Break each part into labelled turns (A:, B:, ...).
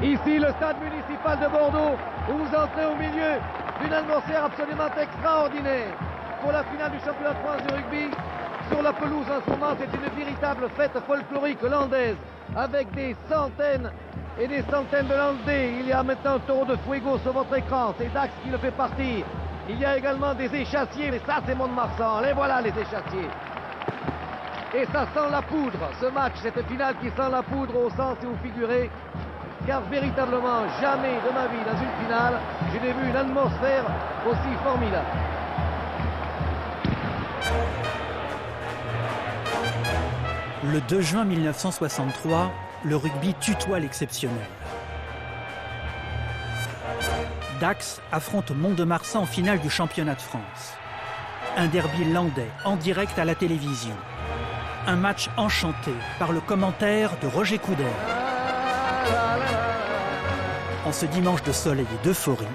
A: Ici, le stade municipal de Bordeaux, où vous entrez au milieu d'une atmosphère absolument extraordinaire pour la finale du championnat de France de rugby. Sur la pelouse en ce moment, c'est une véritable fête folklorique landaise avec des centaines et des centaines de Landais. Il y a maintenant Taureau de Fuego sur votre écran, c'est Dax qui le fait partir. Il y a également des échassiers, mais ça c'est Mont-de-Marsan. Les voilà les échassiers. Et ça sent la poudre, ce match, cette finale qui sent la poudre au sens et au figuré. Car véritablement, jamais de ma vie dans une finale, je n'ai vu une atmosphère aussi formidable.
B: Le 2 juin 1963, le rugby tutoie l'exceptionnel. Dax affronte Mont-de-Marsan en finale du championnat de France. Un derby landais en direct à la télévision. Un match enchanté par le commentaire de Roger Coudert. En ce dimanche de soleil et d'euphorie,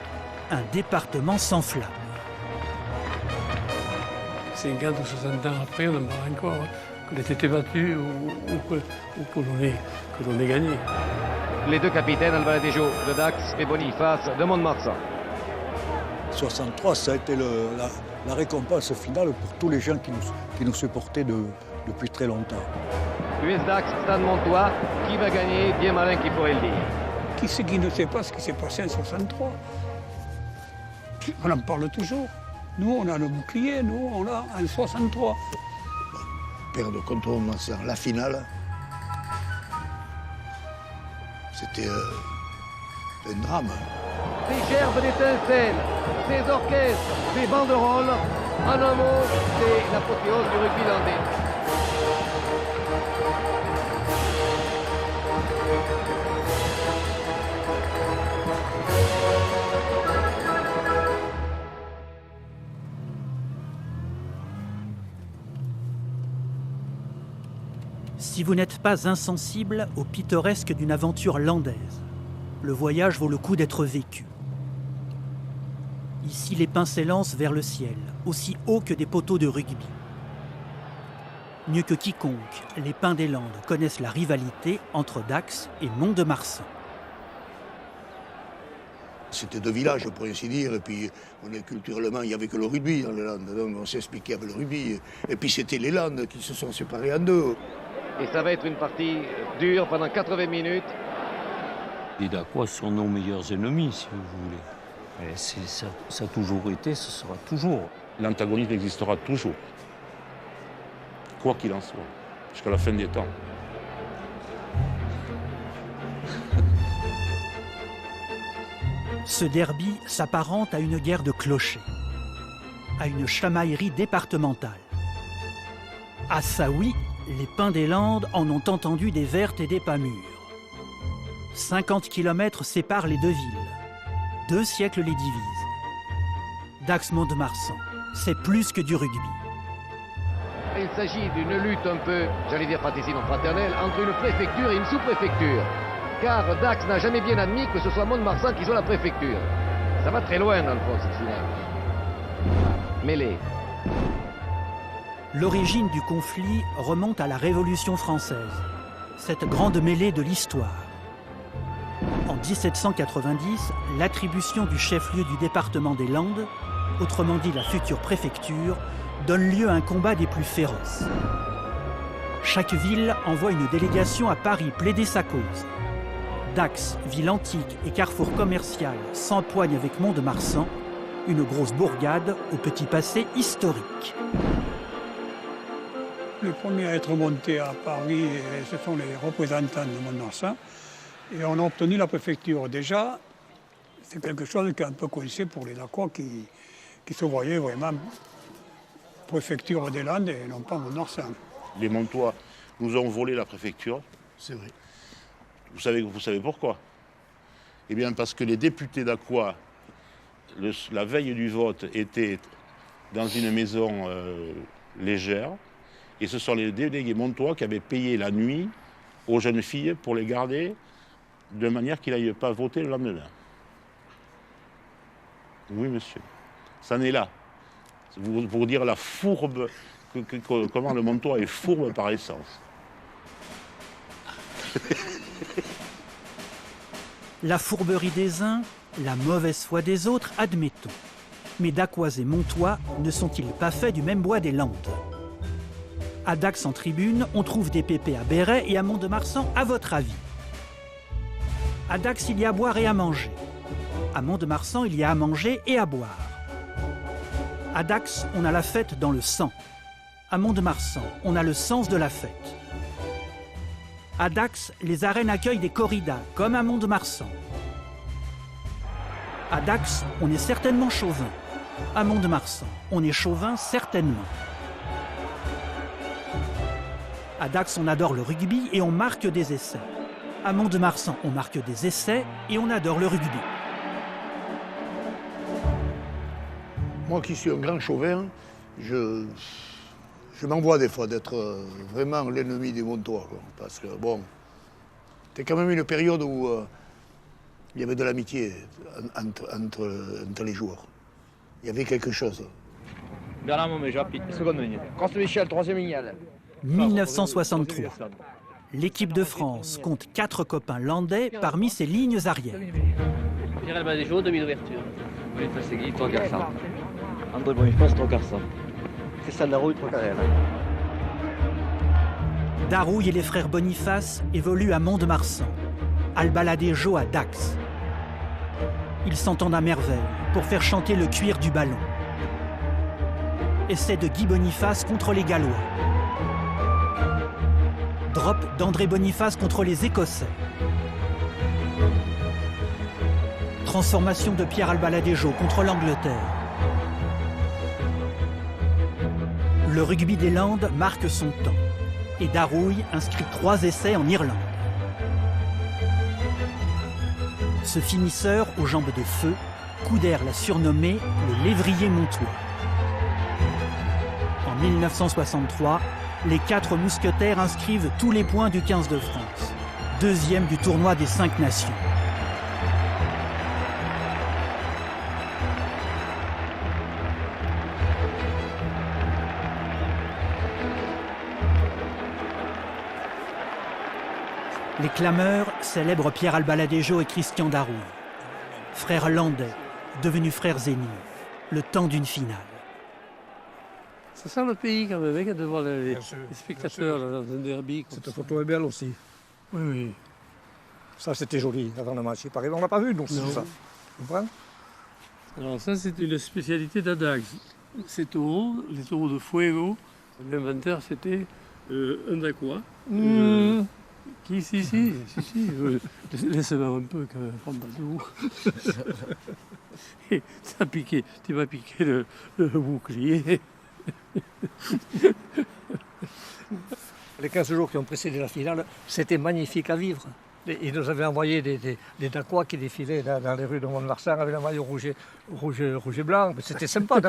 B: un département s'enflamme.
C: 50 ou 60 ans après, on en parle encore, qu'on ait été battu ou que l'on ait gagné.
A: Les deux capitaines, Alvaradejo de Dax et Boniface de Mont-de-Marsan.
D: 63, ça a été la récompense finale pour tous les gens qui nous supportaient depuis très longtemps.
A: US Dax, Stade Montois, qui va gagner? Bien malin qui pourrait le dire.
C: Qui c'est qui ne sait pas ce qui s'est passé en 63? On en parle toujours. Nous, on a le bouclier, nous, on l'a en 63.
D: Perdre contre Mont-de-Marsan, la finale, c'était un drame.
A: Ces gerbes d'étincelles, ces orchestres, ces banderoles, en un mot, c'est l'apothéose du rugby landais.
B: Si vous n'êtes pas insensible au pittoresque d'une aventure landaise, le voyage vaut le coup d'être vécu. Ici, les pins s'élancent vers le ciel, aussi haut que des poteaux de rugby. Mieux que quiconque, les pins des Landes connaissent la rivalité entre Dax et Mont-de-Marsan.
D: C'était deux villages, pour ainsi dire, et puis culturellement, il n'y avait que le rugby dans les Landes, donc on s'expliquait avec le rugby. Et puis c'était les Landes qui se sont séparés en deux.
A: Et ça va être une partie dure pendant 80 minutes.
E: Les Dacois sont nos meilleurs ennemis, si vous voulez. Et ça a toujours été, ce sera toujours.
F: L'antagonisme existera toujours, quoi qu'il en soit, jusqu'à la fin des temps.
B: Ce derby s'apparente à une guerre de clochers, à une chamaillerie départementale. À Saouy, les pins des Landes en ont entendu des vertes et des pas mûres. 50 km séparent les deux villes. 2 siècles les divisent. Dax-Mont-de-Marsan, c'est plus que du rugby.
A: Il s'agit d'une lutte un peu, j'allais dire fratricide, non fraternelle, entre une préfecture et une sous-préfecture. Car Dax n'a jamais bien admis que ce soit Mont-de-Marsan qui soit la préfecture. Ça va très loin dans le fond, cette finale. Mêlée.
B: L'origine du conflit remonte à la Révolution française, cette grande mêlée de l'histoire. En 1790, l'attribution du chef-lieu du département des Landes, autrement dit la future préfecture, donne lieu à un combat des plus féroces. Chaque ville envoie une délégation à Paris plaider sa cause. Dax, ville antique et carrefour commercial, s'empoigne avec Mont-de-Marsan, une grosse bourgade au petit passé historique.
C: Les premiers à être montés à Paris, ce sont les représentants de Mont-de-Marsan. Et on a obtenu la préfecture. Déjà, c'est quelque chose qui est un peu coincé pour les Dacois qui se voyaient vraiment préfecture des Landes et non pas Mont-de-Marsan.
F: Les Montois nous ont volé la préfecture.
D: C'est vrai.
F: Vous savez pourquoi? Eh bien parce que les députés dacois, la veille du vote, étaient dans une maison légère. Et ce sont les délégués montois qui avaient payé la nuit aux jeunes filles pour les garder de manière qu'ils n'aillent pas voter le lendemain. Oui, monsieur. Ça en est là. Pour dire la fourbe, comment le Montois est fourbe par essence.
B: La fourberie des uns, la mauvaise foi des autres, admettons. Mais Dacquois et Montois ne sont-ils pas faits du même bois des Landes? À Dax en tribune, on trouve des pépés à Béret et à Mont-de-Marsan, à votre avis? À Dax, il y a à boire et à manger. À Mont-de-Marsan, il y a à manger et à boire. À Dax, on a la fête dans le sang. À Mont-de-Marsan, on a le sens de la fête. À Dax, les arènes accueillent des corridas, comme à Mont-de-Marsan. À Dax, on est certainement chauvin. À Mont-de-Marsan, on est chauvin certainement. À Dax, on adore le rugby et on marque des essais. À Mont-de-Marsan, on marque des essais et on adore le rugby.
D: Moi qui suis un grand chauvin, je m'envoie des fois d'être vraiment l'ennemi des Montois. Quoi. Parce que bon, c'était quand même une période où il y avait de l'amitié entre les joueurs. Il y avait quelque chose.
G: Bernard Montméja, seconde ligne. Coste Michel, troisième ligne.
B: 1963. L'équipe de France compte 4 copains landais parmi ses lignes arrières.
G: Pierre Albadejo, demi d'ouverture. Philippe Segui, 3 garçons. André Boniface, 3 garçons. Christian Darouille, 3 carrés.
B: Darouille et les frères Boniface évoluent à Mont-de-Marsan. Albaladejo à Dax. Ils s'entendent à merveille pour faire chanter le cuir du ballon. Essai de Guy Boniface contre les Gallois. Drop d'André Boniface contre les Écossais. Transformation de Pierre Albaladejo contre l'Angleterre. Le rugby des Landes marque son temps. Et Darouille inscrit 3 essais en Irlande. Ce finisseur aux jambes de feu, Couder l'a surnommé le lévrier montois. En 1963, les 4 mousquetaires inscrivent tous les points du 15 de France, 2e du tournoi des 5 nations. Les clameurs célèbrent Pierre Albaladejo et Christian Darouille, frères landais, devenus frères ennemis, le temps d'une finale.
H: Ça sent le pays quand même, de voir les spectateurs dans un derby.
I: Cette photo est belle aussi.
H: Oui, oui.
I: Ça, c'était joli avant le match. Pareil, on n'a pas vu, donc c'est ça. Vous comprenez?
H: Alors ça, c'est une spécialité d'Adax. Ces taureaux, les taureaux de Fuego, l'inventaire, c'était un Dacquois. Si. Laisse-moi un peu, quand même, Pompadour. Et ça a piqué, tu m'as piqué le bouclier.
I: Les 15 jours qui ont précédé la finale, c'était magnifique à vivre. Ils nous avaient envoyé des Dacquois qui défilaient dans les rues de Mont-de-Marsan avec un maillot rouge et blanc. C'était sympa.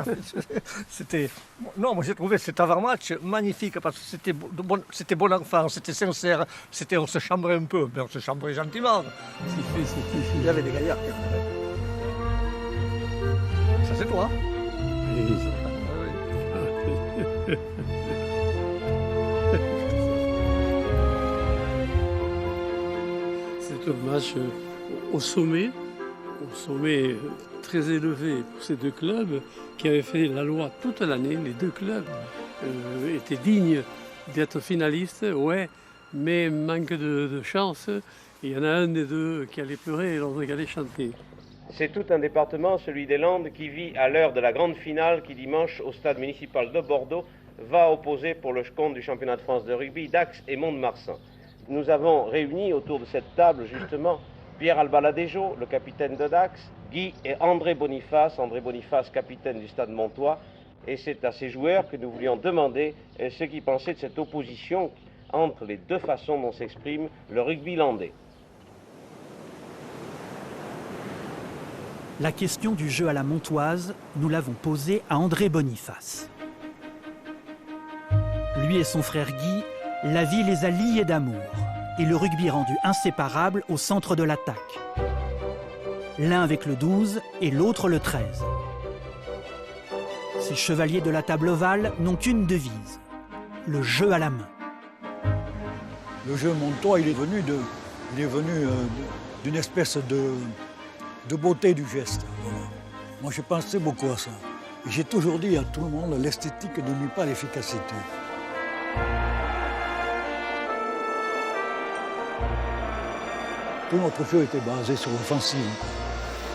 I: Non, moi j'ai trouvé cet avant-match magnifique parce que c'était bon enfant, c'était sincère, on se chambrait un peu, mais on se chambrait gentiment. Il y avait des gaillards. Ça c'est toi.
H: Oui. C'est un match au sommet très élevé pour ces 2 clubs qui avaient fait la loi toute l'année. Les 2 clubs étaient dignes d'être finalistes, ouais, mais manque de chance. Il y en a un des 2 qui allait pleurer et l'autre qui allait chanter.
J: C'est tout un département, celui des Landes, qui vit à l'heure de la grande finale qui dimanche au stade municipal de Bordeaux va opposer pour le compte du championnat de France de rugby Dax et Mont-de-Marsan. Nous avons réuni autour de cette table justement Pierre Albaladejo, le capitaine de Dax, Guy et André Boniface, capitaine du stade Montois. Et c'est à ces joueurs que nous voulions demander ce qu'ils pensaient de cette opposition entre les 2 façons dont s'exprime le rugby landais.
B: La question du jeu à la montoise, nous l'avons posée à André Boniface. Lui et son frère Guy, la vie les a liés d'amour et le rugby rendu inséparable au centre de l'attaque. L'un avec le 12 et l'autre le 13. Ces chevaliers de la table ovale n'ont qu'une devise, le jeu à la main.
K: Le jeu Montois, il est venu d'une espèce de beauté du geste. Voilà. Moi, j'ai pensé beaucoup à ça. Et j'ai toujours dit à tout le monde, l'esthétique ne nuit pas à l'efficacité. Tout notre jeu était basé sur l'offensive.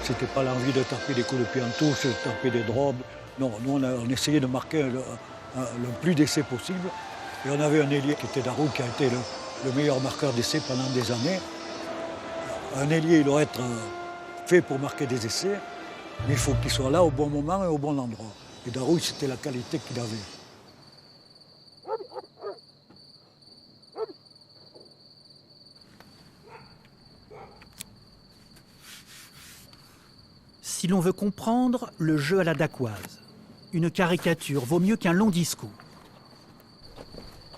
K: C'était pas l'envie de taper des coups de pied en touche, de taper des drobes. Non, nous, on essayait de marquer le plus d'essais possible. Et on avait un ailier qui était Darouille, qui a été le meilleur marqueur d'essais pendant des années. Un ailier, il doit être fait pour marquer des essais, mais il faut qu'il soit là au bon moment et au bon endroit. Et Darouille, c'était la qualité qu'il avait.
B: Si l'on veut comprendre le jeu à la dacquoise, une caricature vaut mieux qu'un long discours.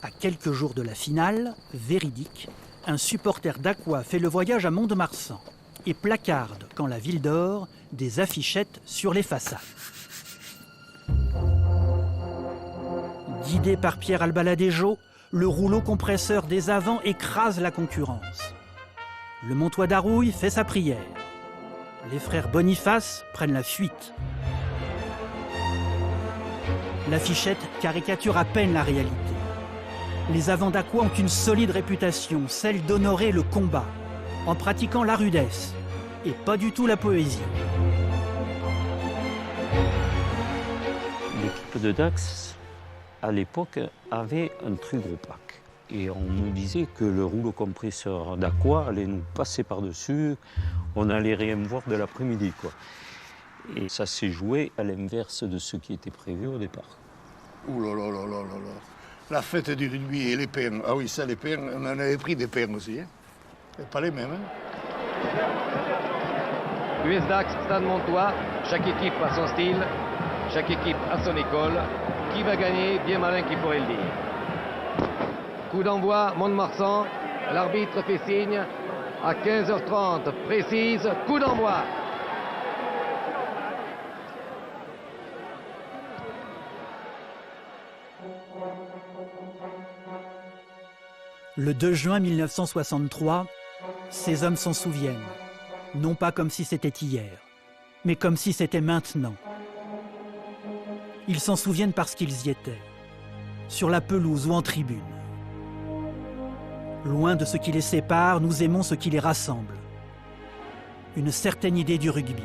B: À quelques jours de la finale, véridique, un supporter dacquois fait le voyage à Mont-de-Marsan et placarde, quand la ville dort, des affichettes sur les façades. Guidé par Pierre Albaladejo, le rouleau compresseur des avants écrase la concurrence. Le Montois Darouille fait sa prière. Les frères Boniface prennent la fuite. L'affichette caricature à peine la réalité. Les avants dacquois ont une solide réputation, celle d'honorer le combat, en pratiquant la rudesse, et pas du tout la poésie.
E: L'équipe de Dax, à l'époque, avait un très gros pack. Et on nous disait que le rouleau compresseur dacquois allait nous passer par-dessus, on n'allait rien voir de l'après-midi, quoi. Et ça s'est joué à l'inverse de ce qui était prévu au départ.
D: Ouh là là là là là là. La fête du rugby et les pains. Ah oui, ça, les pains, on en avait pris des pains aussi. Hein. C'est pas les mêmes. Hein.
A: US Dax, Stade Montois, chaque équipe a son style, chaque équipe a son école. Qui va gagner? Bien malin qui pourrait le dire. Coup d'envoi, Mont-de-Marsan, l'arbitre fait signe à 15h30, précise, coup d'envoi.
B: Le 2 juin 1963, ces hommes s'en souviennent, non pas comme si c'était hier, mais comme si c'était maintenant. Ils s'en souviennent parce qu'ils y étaient, sur la pelouse ou en tribune. Loin de ce qui les sépare, nous aimons ce qui les rassemble. Une certaine idée du rugby.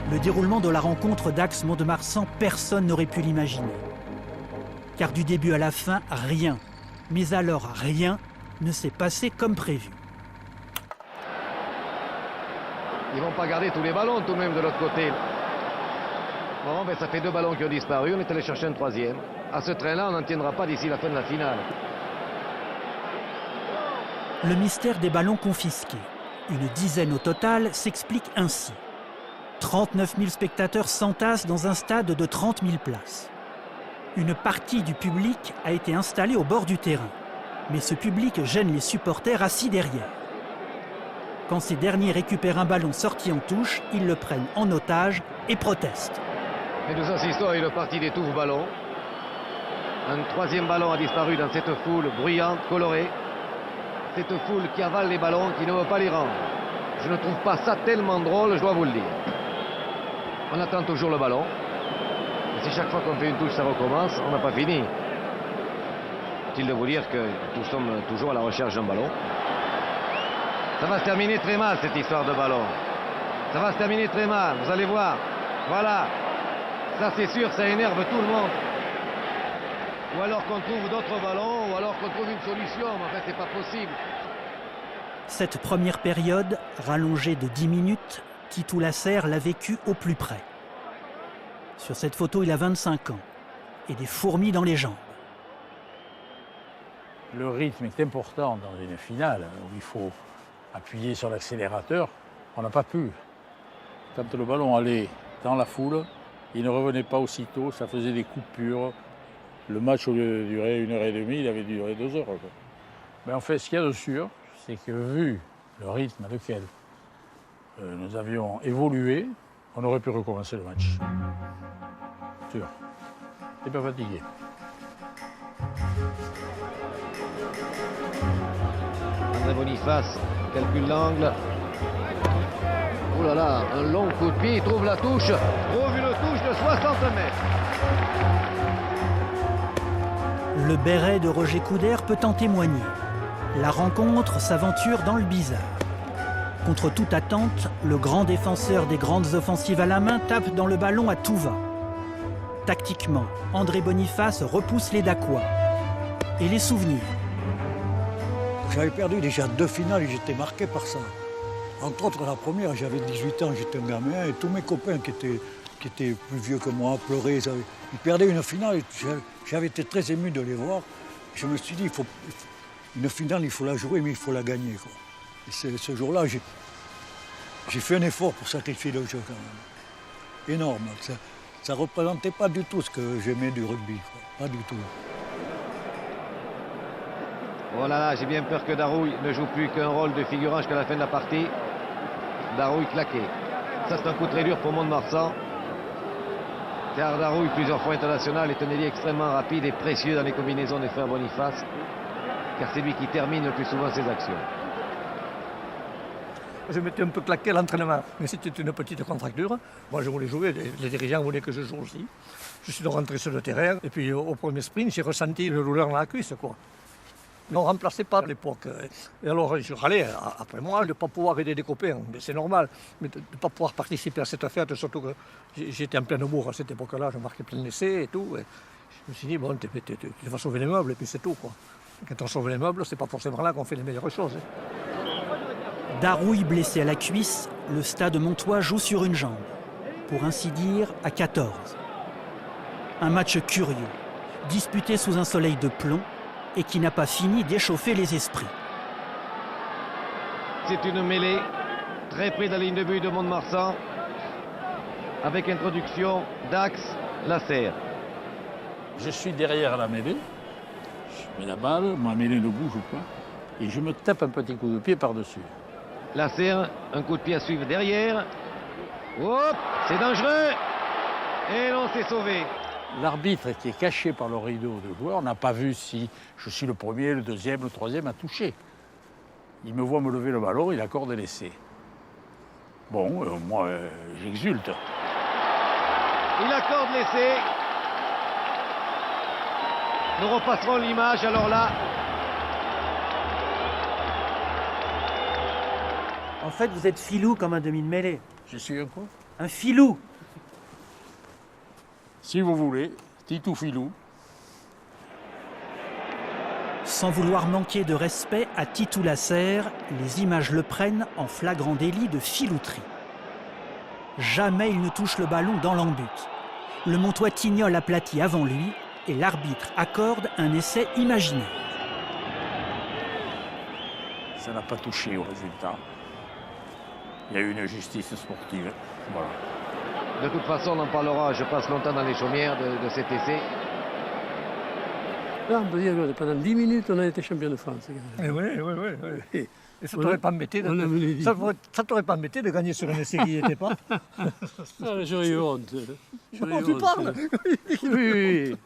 B: Le déroulement de la rencontre Dax-Mont-de-Marsan, personne n'aurait pu l'imaginer. Car du début à la fin, rien, mais alors rien, ne s'est passé comme prévu.
A: Ils vont pas garder tous les ballons tout de même de l'autre côté. Bon, ben ça fait 2 ballons qui ont disparu, on est allé chercher un 3e. À ce train-là, on n'en tiendra pas d'ici la fin de la finale.
B: Le mystère des ballons confisqués, une dizaine au total, s'explique ainsi. 39 000 spectateurs s'entassent dans un stade de 30 000 places. Une partie du public a été installée au bord du terrain, mais ce public gêne les supporters assis derrière. Quand ces derniers récupèrent un ballon sorti en touche, ils le prennent en otage et protestent.
A: Et nous assistons à une partie des touffes ballons. Un 3e ballon a disparu dans cette foule bruyante, colorée. Cette foule qui avale les ballons, qui ne veut pas les rendre. Je ne trouve pas ça tellement drôle, je dois vous le dire. On attend toujours le ballon. Et si chaque fois qu'on fait une touche, ça recommence, on n'a pas fini. Faut-il de vous dire que nous sommes toujours à la recherche d'un ballon? Ça va se terminer très mal, cette histoire de ballon. Ça va se terminer très mal, vous allez voir. Voilà. Ça, c'est sûr, ça énerve tout le monde. Ou alors qu'on trouve d'autres ballons, ou alors qu'on trouve une solution. Mais en fait, c'est pas possible.
B: Cette première période, rallongée de 10 minutes, Titou Lasserre l'a vécue au plus près. Sur cette photo, il a 25 ans et des fourmis dans les jambes.
L: Le rythme est important dans une finale où il faut appuyer sur l'accélérateur. On n'a pas pu. Quand le ballon allait dans la foule, il ne revenait pas aussitôt, ça faisait des coupures. Le match, au lieu de durer 1h30, il avait duré 2 heures. Mais en fait, ce qu'il y a de sûr, c'est que vu le rythme à lequel nous avions évolué, on aurait pu recommencer le match. Sûr. T'es pas fatigué.
A: Boniface calcule l'angle. Oh là là, un long coup de pied, il trouve la touche. Trouve une touche de 60 mètres.
B: Le béret de Roger Coudert peut en témoigner. La rencontre s'aventure dans le bizarre. Contre toute attente, le grand défenseur des grandes offensives à la main tape dans le ballon à tout va. Tactiquement, André Boniface repousse les Dacquois. Et les souvenirs.
K: J'avais perdu déjà 2 finales et j'étais marqué par ça. Entre autres, la première, j'avais 18 ans, j'étais un gamin, et tous mes copains qui étaient plus vieux que moi pleuraient. Ils perdaient une finale et j'avais été très ému de les voir. Je me suis dit, une finale, il faut la jouer, mais il faut la gagner, quoi. Et ce jour-là, j'ai fait un effort pour sacrifier le jeu quand même. Énorme. Ça ne représentait pas du tout ce que j'aimais du rugby, quoi. Pas du tout.
A: Oh là là, j'ai bien peur que Darouille ne joue plus qu'un rôle de figurant jusqu'à la fin de la partie. Darouille claqué. Ça, c'est un coup très dur pour Mont-de-Marsan. Car Darouille, plusieurs fois international, est un ailier extrêmement rapide et précieux dans les combinaisons des frères Boniface. Car c'est lui qui termine le plus souvent ses actions.
I: Je m'étais un peu claqué à l'entraînement, mais c'était une petite contracture. Moi, je voulais jouer, les dirigeants voulaient que je joue aussi. Je suis donc rentré sur le terrain, et puis au premier sprint, j'ai ressenti une douleur dans la cuisse, quoi. On ne remplaçait pas à l'époque. Et alors, je râlais après moi de ne pas pouvoir aider des copains. Mais c'est normal, mais de ne pas pouvoir participer à cette fête, surtout que j'étais en plein bourre à cette époque-là, je marquais plein d'essais et tout. Et je me suis dit, bon, tu vas sauver les meubles, et puis c'est tout, quoi. Quand on sauve les meubles, c'est pas forcément là qu'on fait les meilleures choses.
B: Darouille blessé à la cuisse, le Stade Montois joue sur une jambe. Pour ainsi dire, à 14. Un match curieux, disputé sous un soleil de plomb et qui n'a pas fini d'échauffer les esprits.
A: C'est une mêlée très près de la ligne de but de Mont-de-Marsan avec introduction d'Axe Lasserre.
L: Je suis derrière la mêlée, je mets la balle, ma mêlée ne bouge pas et je me tape un petit coup de pied par-dessus.
A: Lasserre, un coup de pied à suivre derrière. Hop, c'est dangereux. Et l'on s'est sauvé.
L: L'arbitre, qui est caché par le rideau de joueurs, n'a pas vu si je suis le premier, le deuxième, le troisième à toucher. Il me voit me lever le ballon, il accorde l'essai. Bon, moi, j'exulte.
A: Il accorde l'essai. Nous repasserons l'image, alors là.
B: En fait, vous êtes filou comme un demi de mêlée.
L: Je suis un quoi?
B: Un filou.
L: Si vous voulez, Titou Filou.
B: Sans vouloir manquer de respect à Titou Lasserre, les images le prennent en flagrant délit de filouterie. Jamais il ne touche le ballon dans l'en-but. Le Montois Tignol aplatit avant lui et l'arbitre accorde un essai imaginaire.
L: Ça n'a pas touché au résultat. Il y a eu une justice sportive. Voilà.
A: De toute façon, on en parlera, je passe longtemps dans les chaumières de cet essai.
H: Là, on peut dire que pendant 10 minutes, on a été champion de France.
I: Oui. Et ça t'aurait pas embêté de gagner sur un essai qui n'y était pas.
H: J'aurais eu honte.
I: Tu parles.
H: Oui.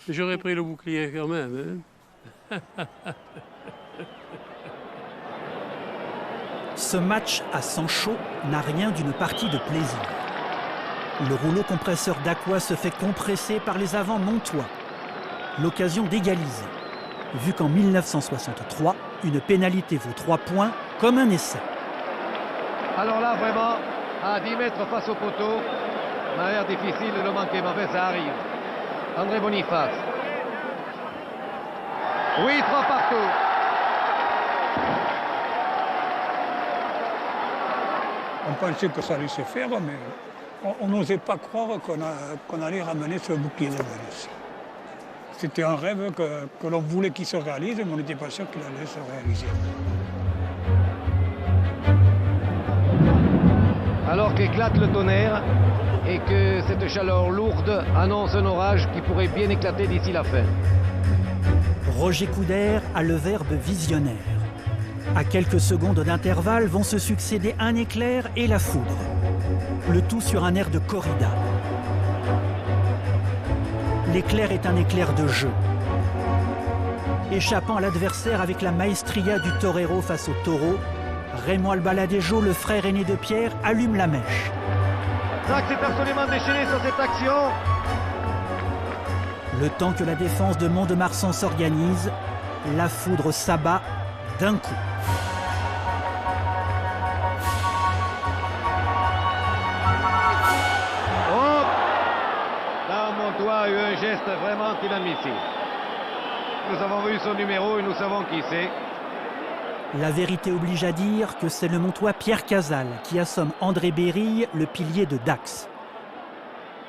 H: J'aurais pris le bouclier quand même.
B: Ce match à sang chaud n'a rien d'une partie de plaisir. Le rouleau compresseur Dacquois se fait compresser par les avants montois. L'occasion d'égaliser, vu qu'en 1963, une pénalité vaut 3 points comme un essai.
A: Alors là, vraiment, à 10 mètres face au poteau, m'a l'air difficile de le manquer, mais enfin, ça arrive. André Boniface. Oui, 3 partout.
C: On pensait que ça allait se faire, mais on n'osait pas croire qu'on allait ramener ce bouclier de Venise. C'était un rêve que l'on voulait qu'il se réalise, mais on n'était pas sûr qu'il allait se réaliser.
A: Alors qu'éclate le tonnerre et que cette chaleur lourde annonce un orage qui pourrait bien éclater d'ici la fin.
B: Roger Coudert a le verbe visionnaire. À quelques secondes d'intervalle vont se succéder un éclair et la foudre. Le tout sur un air de corrida. L'éclair est un éclair de jeu. Échappant à l'adversaire avec la maestria du torero face au taureau, Raymond Albaladejo, le frère aîné de Pierre, allume la mèche.
A: Dax est absolument déchaîné sur cette action.
B: Le temps que la défense de Mont-de-Marsan s'organise, la foudre s'abat d'un coup.
A: Oh, là, Montois a eu un geste vraiment inadmissible. Nous avons vu son numéro et nous savons qui c'est.
B: La vérité oblige à dire que c'est le Montois Pierre Cazal qui assomme André Berille, le pilier de Dax.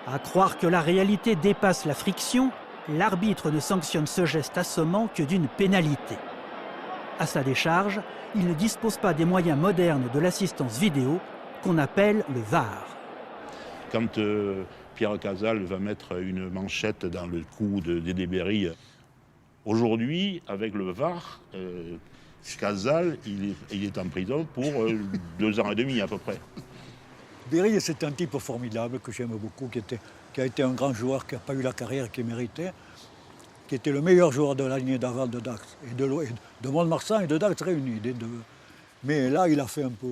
B: À croire que la réalité dépasse la friction, l'arbitre ne sanctionne ce geste assommant que d'une pénalité. À sa décharge, il ne dispose pas des moyens modernes de l'assistance vidéo qu'on appelle le VAR.
F: Quand Pierre Cazal va mettre une manchette dans le cou de Dédé Berille, aujourd'hui, avec le VAR, Cazal, il est en prison pour 2 ans et demi à peu près.
K: Berille, c'est un type formidable que j'aime beaucoup, qui a été un grand joueur, qui n'a pas eu la carrière qu'il méritait, qui était le meilleur joueur de la lignée d'aval de Dax, et de Mont-de-Marsan et de Dax réunis, des deux. Mais là, il a fait un peu,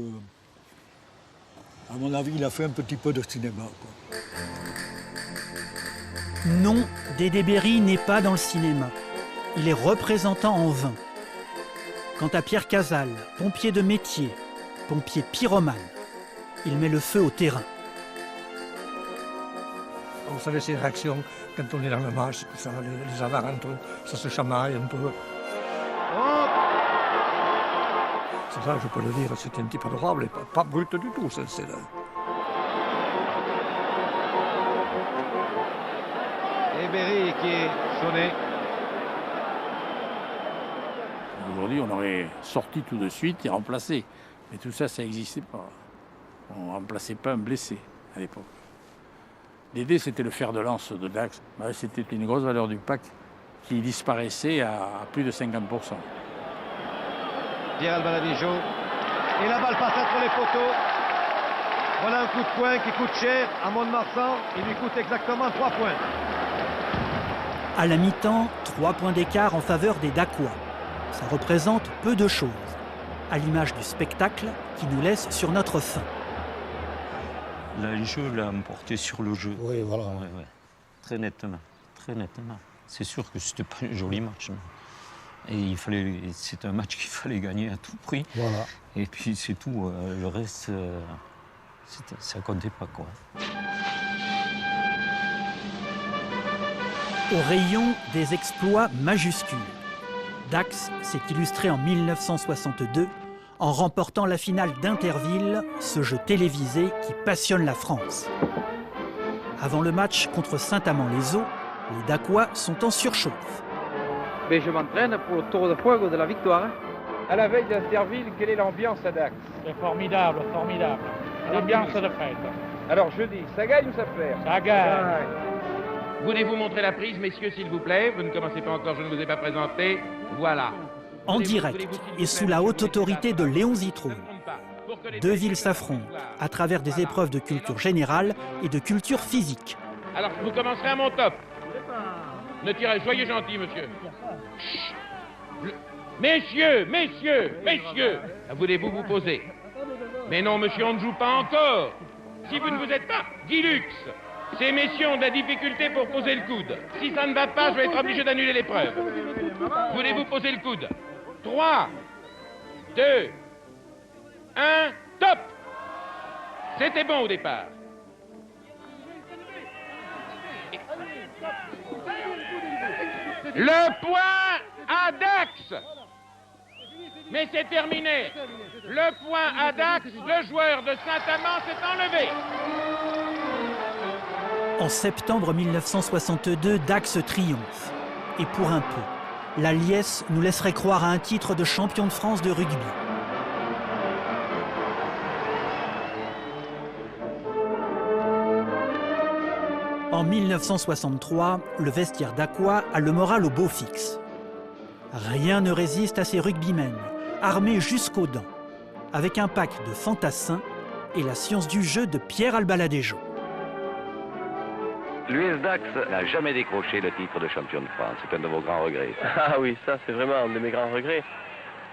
K: à mon avis, il a fait un petit peu de cinéma, quoi.
B: Non, Dédé Berille n'est pas dans le cinéma. Il est représentant en vin. Quant à Pierre Cazal, pompier de métier, pompier pyromane, il met le feu au terrain.
I: Vous savez, ces réactions, quand on est dans le match, ça, les avars entre eux, ça se chamaille un peu. C'est ça, je peux le dire, c'est un type adorable, et pas brut du tout. C'est là.
A: Et Berille qui est sonné.
L: Aujourd'hui, on aurait sorti tout de suite et remplacé. Mais tout ça, ça n'existait pas. On ne remplaçait pas un blessé à l'époque. Dédé, c'était le fer de lance de Dax. C'était une grosse valeur du pack qui disparaissait à plus de 50%.
A: Pierre Albaladejo. Et la balle passe entre les poteaux. Voilà un coup de poing qui coûte cher à Mont-de-Marsan. Il lui coûte exactement 3 points.
B: À la mi-temps, 3 points d'écart en faveur des Dacois. Ça représente peu de choses, à l'image du spectacle qui nous laisse sur notre faim.
E: Le jeu l'a emporté sur le jeu.
K: Oui, voilà.
E: Ouais. Très nettement, très nettement. C'est sûr que c'était pas un joli match. Et c'est un match qu'il fallait gagner à tout prix.
K: Voilà.
E: Et puis c'est tout. Le reste, ça comptait pas, quoi.
B: Au rayon des exploits majuscules, Dax s'est illustré en 1962 en remportant la finale d'Interville, ce jeu télévisé qui passionne la France. Avant le match contre Saint-Amand-les-Eaux, les Dacois sont en surchauffe.
M: Mais je m'entraîne pour le tour de fuego de la victoire. À la veille d'Interville, quelle est l'ambiance à Dax?
L: C'est formidable, formidable. L'ambiance de fête.
M: Alors je dis, ça gagne ou ça perd?
L: Ça gagne.
N: Voulez-vous montrer la prise, messieurs, s'il vous plaît? Vous ne commencez pas encore, je ne vous ai pas présenté. Voilà.
B: En direct et sous la haute autorité de Léon Zitrone, deux villes s'affrontent à travers des épreuves de culture générale et de culture physique.
N: Alors, vous commencerez à mon top. Ne tirez, soyez gentils, monsieur. Messieurs, voulez-vous vous poser? Mais non, monsieur, on ne joue pas encore. Si vous ne vous êtes pas, Guy Lux, ces messieurs ont de la difficulté pour poser le coude. Si ça ne va pas, je vais être obligé d'annuler l'épreuve. Voulez-vous poser le coude? 3, 2, 1, top! C'était bon au départ. Le point à Dax. Mais c'est terminé. Le point à Dax, le joueur de Saint-Amand s'est enlevé.
B: En septembre 1962, Dax triomphe. Et pour un peu, la liesse nous laisserait croire à un titre de champion de France de rugby. En 1963, le vestiaire dacois a le moral au beau fixe. Rien ne résiste à ces rugbymen, armés jusqu'aux dents, avec un pack de fantassins et la science du jeu de Pierre Albaladejo.
O: L'US Dax n'a jamais décroché le titre de champion de France. C'est un de vos grands regrets.
J: Ah oui, ça c'est vraiment un de mes grands regrets.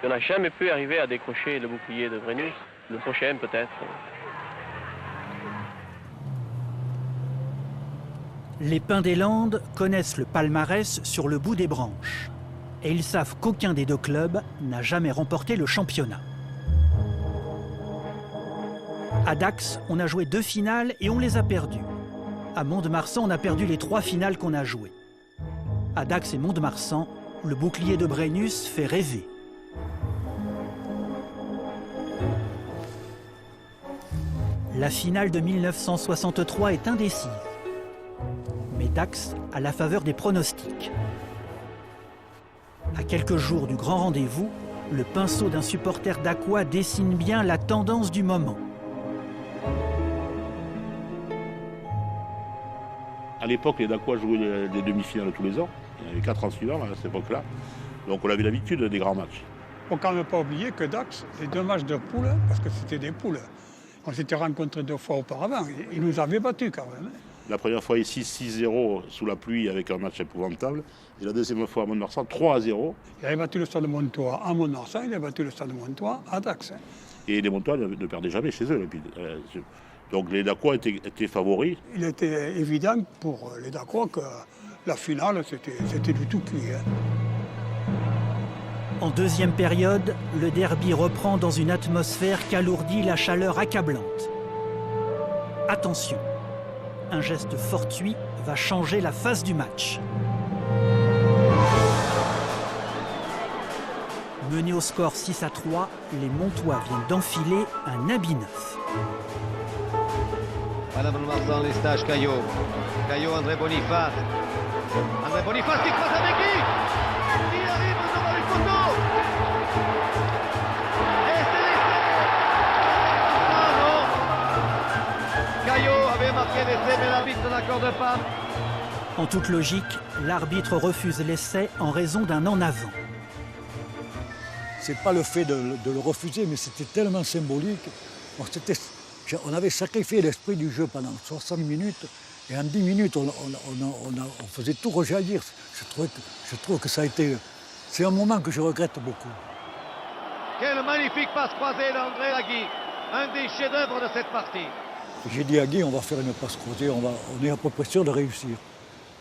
J: On n'a jamais pu arriver à décrocher le bouclier de Brennus. Le prochain peut-être.
B: Les Pins des Landes connaissent le palmarès sur le bout des branches. Et ils savent qu'aucun des deux clubs n'a jamais remporté le championnat. À Dax, on a joué 2 finales et on les a perdues. À Mont-de-Marsan, on a perdu les 3 finales qu'on a jouées. À Dax et Mont-de-Marsan, le bouclier de Brennus fait rêver. La finale de 1963 est indécise. Mais Dax a la faveur des pronostics. À quelques jours du grand rendez-vous, le pinceau d'un supporter dacquois dessine bien la tendance du moment.
F: À l'époque, les Dacquois jouaient des demi-finales tous les ans. Il y en avait 4 ans suivants à cette époque-là. Donc on avait l'habitude des grands matchs.
C: Il ne faut quand même pas oublier que Dax, les 2 matchs de poule, parce que c'était des poules, on s'était rencontrés 2 fois auparavant. Ils nous avaient battus quand même.
F: La première fois ici, 6-0 sous la pluie avec un match épouvantable. Et la deuxième fois à Mont-de-Marsan, 3-0.
C: Il avait battu le Stade de Montois à Mont-de-Marsan, il avait battu le Stade de Montois à Dax.
F: Et les Montois ne perdaient jamais chez eux. Donc les Dacquois étaient favoris.
C: Il était évident pour les Dacquois que la finale, c'était du tout cuit.
B: En deuxième période, le derby reprend dans une atmosphère qu'alourdit la chaleur accablante. Attention, un geste fortuit va changer la face du match. Menés au score 6-3, les Montois viennent d'enfiler un habit neuf.
A: Madame Marsan, les stages Caillot. Caillot, André Boniface. André Boniface qui croise avec qui? Il arrive devant le poteau. Et c'est l'essai. Ah non. Caillot avait marqué l'essai, mais l'arbitre n'accorde pas.
B: En toute logique, l'arbitre refuse l'essai en raison d'un en avant.
K: C'est pas le fait de le refuser, mais c'était tellement symbolique. On avait sacrifié l'esprit du jeu pendant 60 minutes et en 10 minutes, on faisait tout rejaillir. Je trouve que ça a été... C'est un moment que je regrette beaucoup.
A: Quelle magnifique passe croisée d'André Agui. Un des chefs-d'œuvre de cette partie.
K: J'ai dit à Guy, on va faire une passe croisée, on est à peu près sûr de réussir.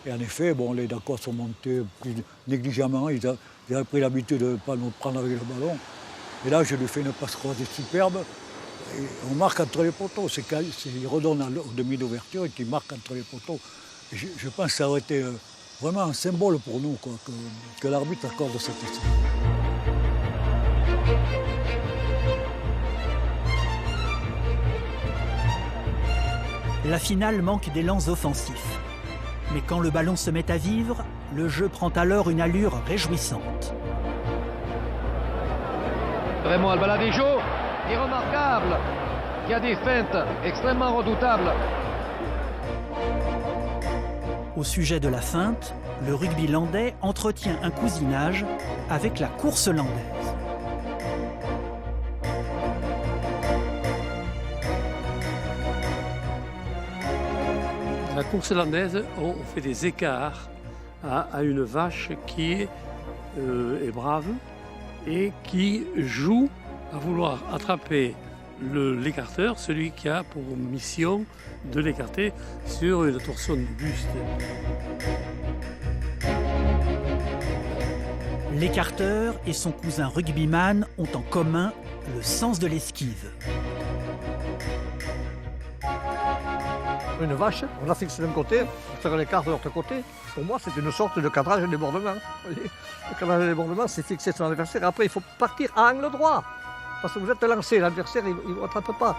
K: Et en effet, bon, les Dacquois sont montés plus négligemment. Ils avaient pris l'habitude de ne pas nous prendre avec le ballon. Et là, je lui fais une passe croisée superbe. Et on marque entre les poteaux. Il redonne au demi d'ouverture et qui marque entre les poteaux. Et je pense que ça aurait été vraiment un symbole pour nous, quoi, que l'arbitre accorde cet essai.
B: La finale manque d'élans offensifs. Mais quand le ballon se met à vivre, le jeu prend alors une allure réjouissante.
A: Vraiment Albaladejo, est remarquable, qui a des feintes extrêmement redoutables.
B: Au sujet de la feinte, le rugby landais entretient un cousinage avec la course landaise.
H: La course landaise, on fait des écarts à une vache qui est brave et qui joue à vouloir attraper l'écarteur, celui qui a pour mission de l'écarter sur une torsion du buste.
B: L'écarteur et son cousin rugbyman ont en commun le sens de l'esquive.
I: Une vache, on la fixe d'un côté, on faire l'écart de l'autre côté. Pour moi, c'est une sorte de cadrage débordement. Le cadrage débordement, c'est fixer son adversaire. Après, il faut partir à angle droit. Parce que vous êtes lancé, l'adversaire, il ne vous attrape pas.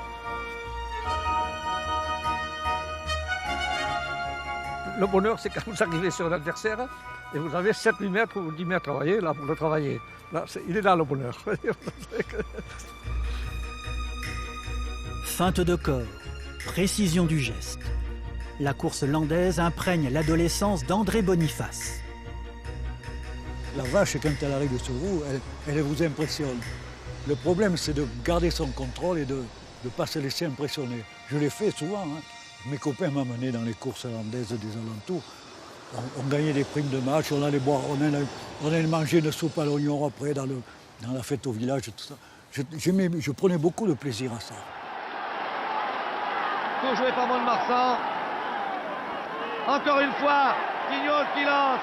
I: Le bonheur, c'est quand vous arrivez sur l'adversaire et vous avez 7-8 mètres ou 10 mètres, vous voyez, là, pour le travailler. Là, il est là, le bonheur.
B: Feinte de corps, précision du geste. La course landaise imprègne l'adolescence d'André Boniface.
K: La vache, quand elle arrive sur vous, elle vous impressionne. Le problème, c'est de garder son contrôle et de ne pas se laisser impressionner. Je l'ai fait souvent. Mes copains m'amenaient dans les courses hollandaises des alentours. On gagnait des primes de match, on allait boire, on allait manger une soupe à l'oignon après dans la fête au village, tout ça. Je prenais beaucoup de plaisir à ça.
A: Tout joué par Mont-de-Marsan. Encore une fois, Guignol qui lance.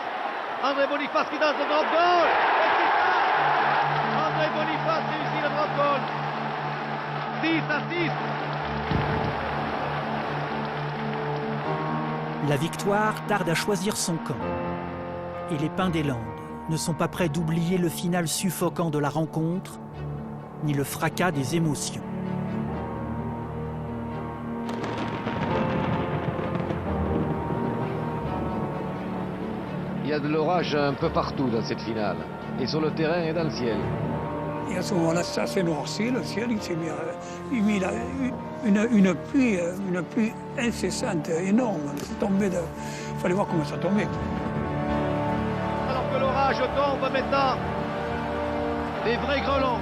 A: André Boniface qui danse le drop goal. Et c'est ça. André Boniface réussit le drop goal. 6-6.
B: La victoire tarde à choisir son camp. Et les Pins des Landes ne sont pas prêts d'oublier le final suffocant de la rencontre, ni le fracas des émotions.
A: Il y a de l'orage un peu partout dans cette finale, et sur le terrain et dans le ciel.
C: Et à ce moment-là, ça s'est noirci, le ciel, il s'est mis une pluie incessante, énorme. Il fallait voir comment ça tombait.
A: Alors que l'orage tombe maintenant, des vrais grelons.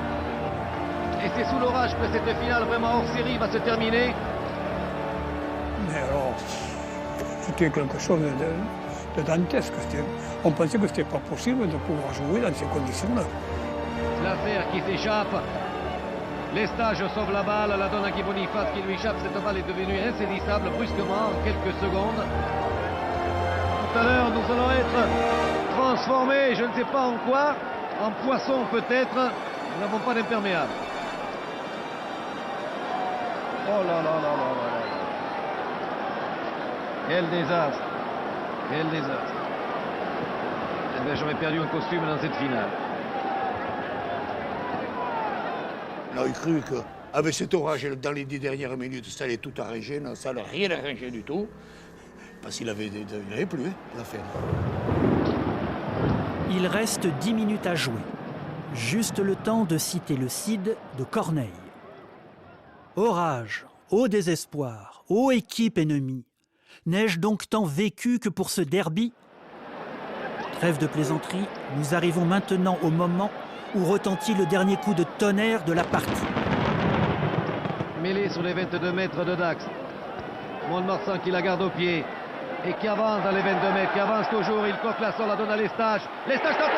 A: Et c'est sous l'orage que cette finale vraiment hors série va se terminer.
C: Mais alors, c'était quelque chose de dantesque. On pensait que ce n'était pas possible de pouvoir jouer dans ces conditions-là.
A: L'affaire qui s'échappe. Lestage sauve la balle, la donne à Guy Boniface qui lui échappe. Cette balle est devenue insaisissable brusquement en quelques secondes. Tout à l'heure, nous allons être transformés, je ne sais pas en quoi, en poisson peut-être. Nous n'avons pas d'imperméable. Oh là là là là là là. Quel désastre. Quel désastre. Eh bien, j'aurais perdu un costume dans cette finale.
D: On a cru qu'avec cet orage, dans les 10 dernières minutes, ça allait tout arranger. Non, ça n'a rien arrangé du tout. Parce qu'il n'avait plus, hein, la fin.
B: Il reste 10 minutes à jouer. Juste le temps de citer le Cid de Corneille. Orage, ô désespoir, ô équipe ennemie. N'ai-je donc tant vécu que pour ce derby? Trêve de plaisanterie, nous arrivons maintenant au moment où retentit le dernier coup de tonnerre de la partie.
A: Mêlé sur les 22 mètres de Dax. Mont-de-Marsan qui la garde au pied et qui avance dans les 22 mètres, qui avance toujours. Il coque la sort, la donne à Lestage. Lestage tente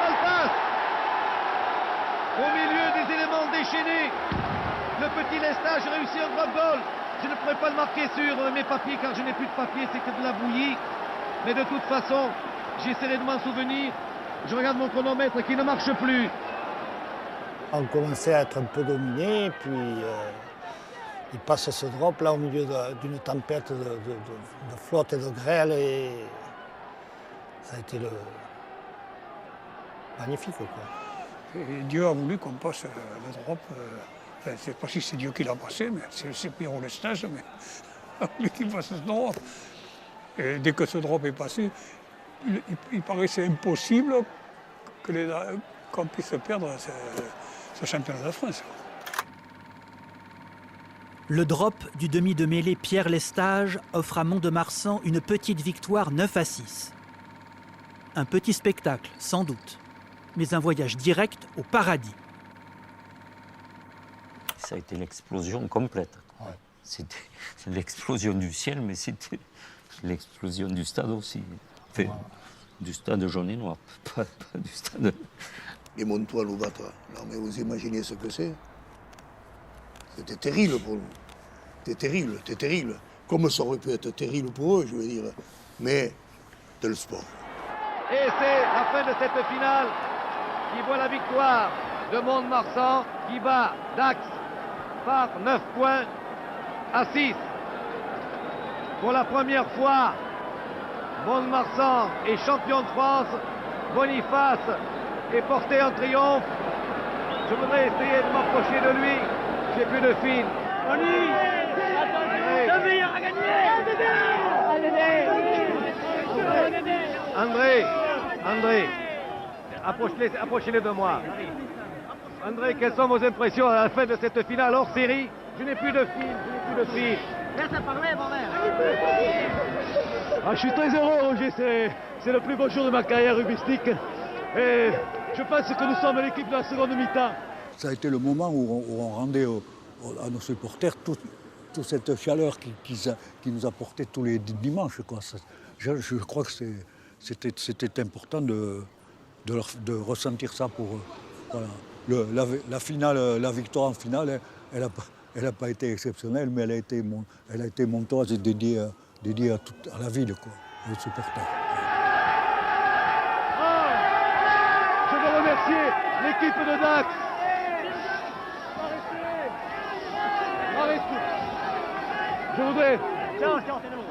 A: un passe au milieu des éléments déchaînés. Le petit Lestage réussit un drop goal. Je ne pourrais pas le marquer sur mes papiers car je n'ai plus de papier, c'est que de la bouillie. Mais de toute façon, j'essaierai de m'en souvenir. Je regarde mon chronomètre qui ne marche plus.
P: On commençait à être un peu dominé, puis il passe ce drop là au milieu d'une tempête de flotte et de grêle et ça a été magnifique, quoi.
C: Et Dieu a voulu qu'on passe le drop. Enfin, je ne sais pas si c'est Dieu qui l'a passé, mais c'est Pierrot Lestage, mais a voulu qu'il passe ce drop. Et dès que ce drop est passé, il paraissait impossible qu'on puisse perdre ce championnat de France.
B: Le drop du demi de mêlée Pierre Lestage offre à Mont-de-Marsan une petite victoire 9-6. Un petit spectacle, sans doute, mais un voyage direct au paradis.
E: Ça a été l'explosion complète.
K: Ouais.
E: C'était l'explosion du ciel, mais c'était l'explosion du stade aussi. Enfin, du stade jaune et noir, pas du stade...
D: Les Montois nous battent. Non, mais vous imaginez ce que c'est? C'était terrible pour nous. C'était terrible. Comme ça aurait pu être terrible pour eux, je veux dire. Mais de le sport.
A: Et c'est la fin de cette finale qui voit la victoire de Mont-de-Marsan qui bat Dax par 9 points à 6. Pour la première fois, Mont-de-Marsan est champion de France. Boniface est porté en triomphe. Je voudrais essayer de m'approcher de lui. J'ai plus de fil.
Q: Le meilleur a gagné.
A: André, approchez-les de moi. André, quelles sont vos impressions à la fin de cette finale hors série? Je n'ai plus de fil,
Q: Laisse parler, mon mère.
A: Je suis très heureux, Roger. C'est le plus beau jour de ma carrière rugbyistique. Et je pense que nous sommes l'équipe de la seconde mi-temps.
K: Ça a été le moment où on rendait à nos supporters toute cette chaleur qui nous apportait tous les dimanches, quoi. Je crois que c'était important de ressentir ça pour voilà. La finale, la victoire en finale, elle n'a pas été exceptionnelle, mais elle a été montoise et dédiée à la ville, quoi, aux supporters.
A: Je veux remercier l'équipe de Dax.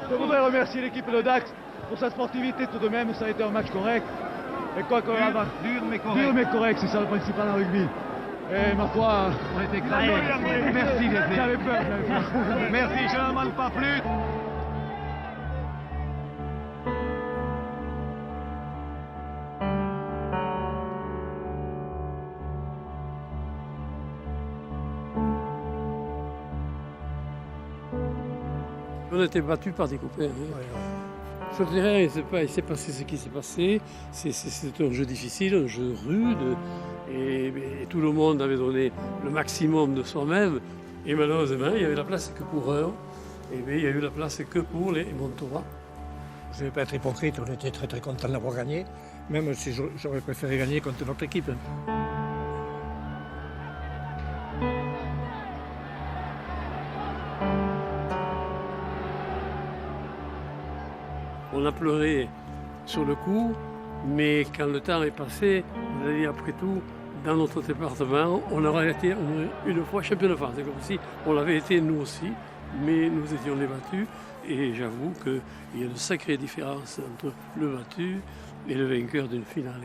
A: Je voudrais remercier l'équipe de Dax pour sa sportivité tout de même. Ça a été un match correct. Et quoi qu'on a dur mais correct, c'est ça le principal en rugby. Et ma foi, on était éclatés. Merci, j'avais peur. Merci, je ne demande pas plus.
H: On a été battus par des copains. Sur le terrain, il s'est passé ce qui s'est passé. C'est un jeu difficile, un jeu rude. Et tout le monde avait donné le maximum de soi-même. Et malheureusement, il n'y avait la place que pour eux. Et bien, il n'y a eu la place que pour les Montois.
I: Je ne vais pas être hypocrite, on était très très contents d'avoir gagné. Même si j'aurais préféré gagner contre notre équipe.
H: On a pleuré sur le coup, mais quand le temps est passé, vous avez dit après tout, dans notre département, on aurait été une fois champion de France. C'est comme si on l'avait été nous aussi, mais nous étions les battus. Et j'avoue qu'il y a une sacrée différence entre le battu et le vainqueur d'une finale.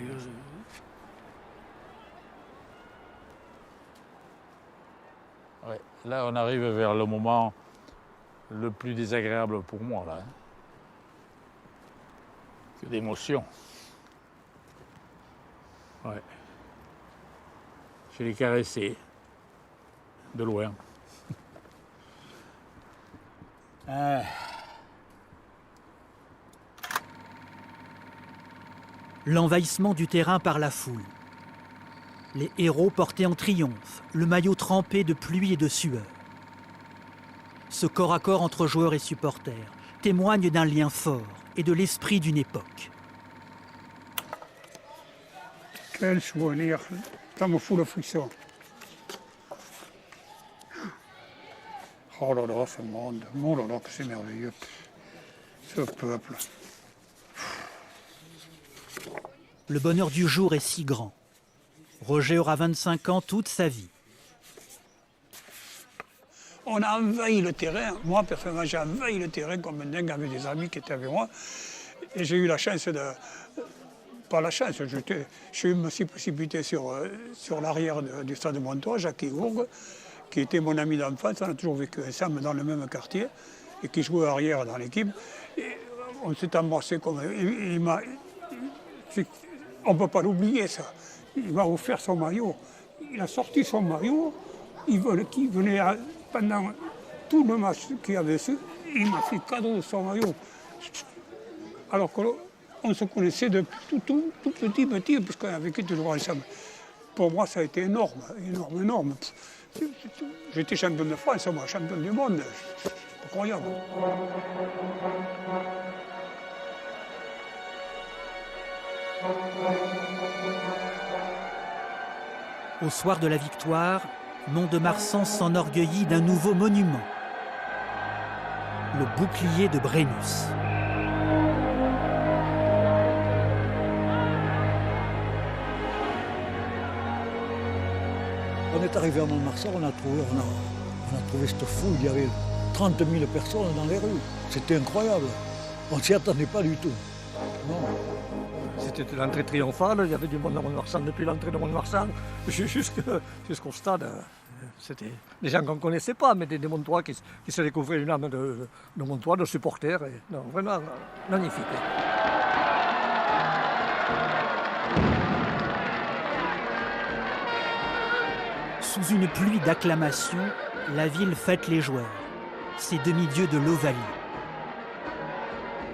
L: Ouais, là, on arrive vers le moment le plus désagréable pour moi, là. Que d'émotion. Ouais. Je l'ai caressé. De loin.
B: L'envahissement du terrain par la foule. Les héros portés en triomphe, le maillot trempé de pluie et de sueur. Ce corps à corps entre joueurs et supporters témoigne d'un lien fort et de l'esprit d'une époque.
C: Quel souvenir, ça me fout le frisson. Oh là là, ce monde, oh là là, que c'est merveilleux, ce peuple.
B: Le bonheur du jour est si grand. Roger aura 25 ans toute sa vie.
C: On a envahi le terrain. Moi, personnellement, j'ai envahi le terrain comme un dingue avec des amis qui étaient avec moi. Et j'ai eu la chance de... Pas la chance, je me suis précipité sur l'arrière du stade de Montois, Jacques Gourgue, qui était mon ami d'enfance. On a toujours vécu ensemble dans le même quartier et qui jouait arrière dans l'équipe. On s'est embrassé comme... On ne peut pas l'oublier, ça. Il m'a offert son maillot. Il a sorti son maillot. Il venait pendant tout le match qu'il y avait dessus. Il m'a fait cadeau de son maillot. Alors qu'on se connaissait depuis tout petit, puisqu'on a vécu toujours ensemble. Pour moi, ça a été énorme, énorme. J'étais champion de France, moi, champion du monde. C'est incroyable.
B: Au soir de la victoire, Mont-de-Marsan s'enorgueillit d'un nouveau monument, le bouclier de Brennus.
K: On est arrivé à Mont-de-Marsan, on a trouvé cette foule, il y avait 30 000 personnes dans les rues. C'était incroyable. On ne s'y attendait pas du tout. Non.
I: C'était l'entrée triomphale, il y avait du monde à Mont-de-Marsan depuis l'entrée de Mont-de-Marsan jusqu'au stade. C'était des gens qu'on ne connaissait pas, mais des Montois qui se découvraient une âme de Montois, de supporters. Non, vraiment magnifique.
B: Sous une pluie d'acclamations, la ville fête les joueurs, ces demi-dieux de l'Ovalie.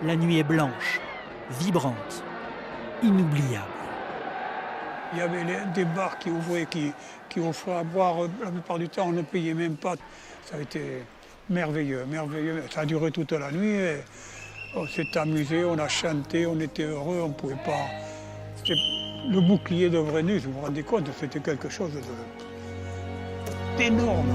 B: La nuit est blanche, vibrante, inoubliable.
C: Il y avait des bars qui ouvraient, qui offraient à boire. La plupart du temps, on ne payait même pas. Ça a été Merveilleux, merveilleux. Ça a duré toute la nuit. Et on s'est amusé, on a chanté, on était heureux, on ne pouvait pas... C'était le bouclier de Brennus, vous vous rendez compte, c'était quelque chose d'énorme.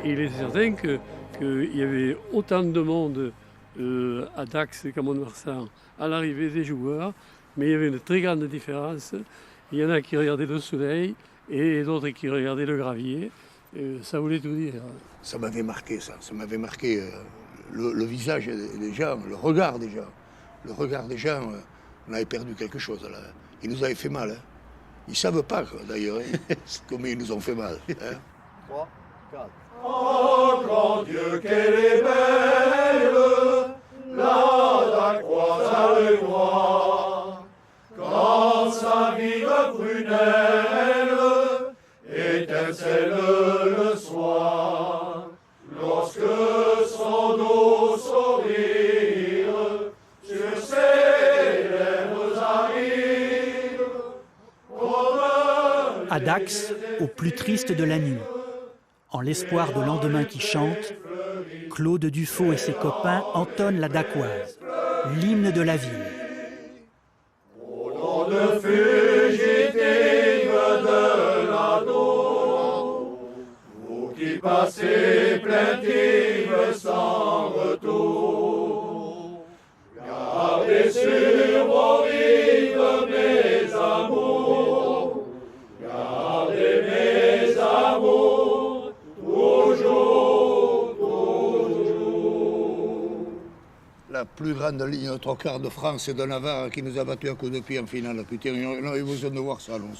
H: Il est certain qu'il y avait autant de monde à Dax qu'à Mont-de-Marsan à l'arrivée des joueurs, mais il y avait une très grande différence. Il y en a qui regardaient le soleil et d'autres qui regardaient le gravier. Ça voulait tout dire.
D: Ça m'avait marqué, ça m'avait marqué le visage des gens, le regard des gens. Le regard des gens, on avait perdu quelque chose là. Ils nous avaient fait mal. Hein. Ils ne savent pas d'ailleurs comment ils nous ont fait mal. Hein.
A: 3, 4.
Q: Oh grand Dieu, qu'elle est belle, la Dacquoise à l'œil droit, quand sa vive prunelle étincelle le soir, lorsque son doux sourire sur ses lèvres arrive.
B: À Dax, au plus triste de la nuit, en l'espoir de lendemain qui chante, Claude Dufaux et ses copains entonnent la Dacquoise, l'hymne de la ville.
Q: Au nom de fugitive de l'Ado, vous qui passez plaintive sans retour, gardez sur vos rives mes amours, gardez mes amours.
D: La plus grande ligne de 3/4 de France, c'est de Navarre qui nous a battus à coups de pied en finale. Putain, on avait besoin de voir ça, non?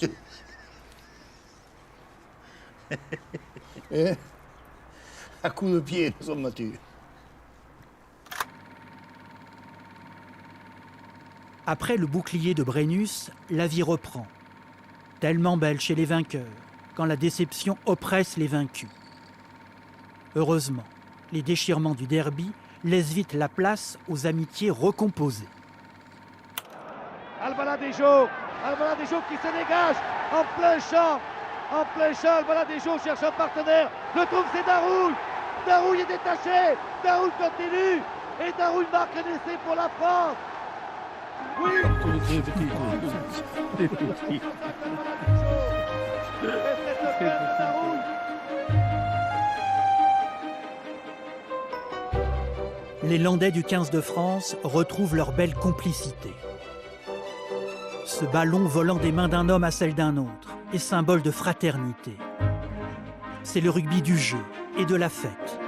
D: À coups de pied, nous sommes battus.
B: Après le bouclier de Brennus, la vie reprend. Tellement belle chez les vainqueurs, quand la déception oppresse les vaincus. Heureusement, les déchirements du derby laissent vite la place aux amitiés recomposées.
A: Albaladejo qui se dégage en plein champ, Albaladejo cherche un partenaire, le trouve, c'est Darouille. Darouille est détaché, Darouille continue, et Darouille marque un essai pour la France. Oui.
B: Les Landais du 15 de France retrouvent leur belle complicité. Ce ballon volant des mains d'un homme à celle d'un autre est symbole de fraternité. C'est le rugby du jeu et de la fête.